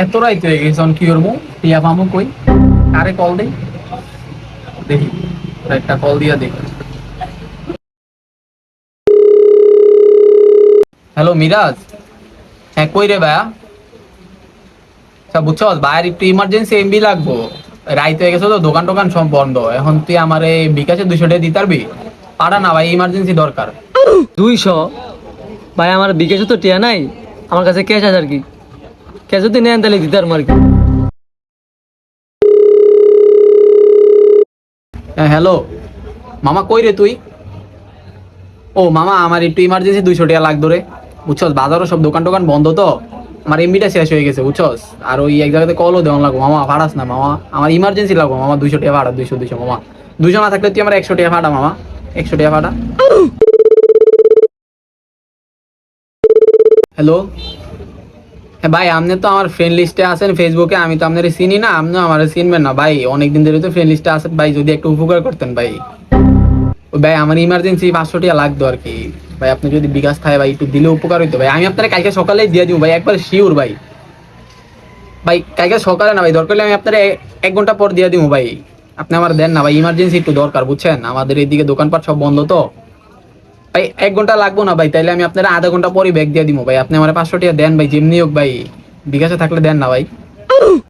এত রাইত হয়ে গেছে কি করবো? টিয়া পামু কই? কারে কল দেই, দেখি একটা কল দিয়া দেখি। হ্যালো মিরাজ, হ্যাঁ কই রে ভাইয়া? আচ্ছা বুঝছস ভাইয়ের একটু ইমার্জেন্সি এমবি লাগবো। রাইত হয়ে গেছে তো, দোকান টোকান সব বন্ধ। এখন তুই আমার বিকাশে 200 টাকা দিতে পারবি? পারা না ভাই, ইমার্জেন্সি দরকার। 200? ভাই আমার বিকাশে তো টিয়া নাই, আমার কাছে ক্যাশ আছে আর কি। ক্যাশ যদি নেন তাহলে দিতে পারবো আর কি। হ্যাঁ হ্যালো মামা, কই রে তুই? ও মামা, আমার একটু ইমার্জেন্সি 200 টাকা লাগতো রে। বুঝছস বাজারও সব দোকান টোকান বন্ধ তো, আমার এমবিটা শেষ হয়ে গেছে বুঝছস। আর ওই এক জায়গাতে কলও দেওয়া লাগবো মামা, ভাড়াস না মামা, আমার ইমার্জেন্সি লাগবো মামা। 200 টাকা ভাড়া, 200 মামা। 200 না থাকলে তুই আমার 100 টাকা ভাড়া মামা, 100 টাকা ভাড়া। হ্যালো, হ্যাঁ ভাই, আপনি তো আমার ফ্রেন্ড লিস্টে আছেন ফেসবুকে, আমি তো আপনার চিনি না, আপনিও আমার চিনবেন না ভাই। অনেকদিন ধরে তো ফ্রেন্ড লিস্টে আছেন ভাই, যদি একটু উপকার করতেন ভাই। ওই ভাই আমার ইমার্জেন্সি 500 টাকা লাগতো আর কি। ভাই আপনি যদি বিকাশ থাকে ভাই একটু দিলে উপকার হইতো ভাই। আমি আপনার কালকে সকালে দিয়ে দিব ভাই, একবার শিওর ভাই। ভাই কালকে সকালে না ভাই, দরকার হলে আমি আপনার 1 ঘন্টা পর দিয়ে দিব ভাই। আপনি আমার দেন না ভাই, ইমার্জেন্সি একটু দরকার বুঝছেন, আমাদের এইদিকে দোকানপাট সব বন্ধ তো। ভাই 1 ঘন্টা লাগবো না ভাই, তাইলে আমি আপনার আধা ঘন্টা পরই ব্যাগ দিয়ে দিব ভাই। আপনি আমার 500 টাকা দেন ভাই, যেমনি হোক ভাই। বিকাশে থাকলে দেন না ভাই।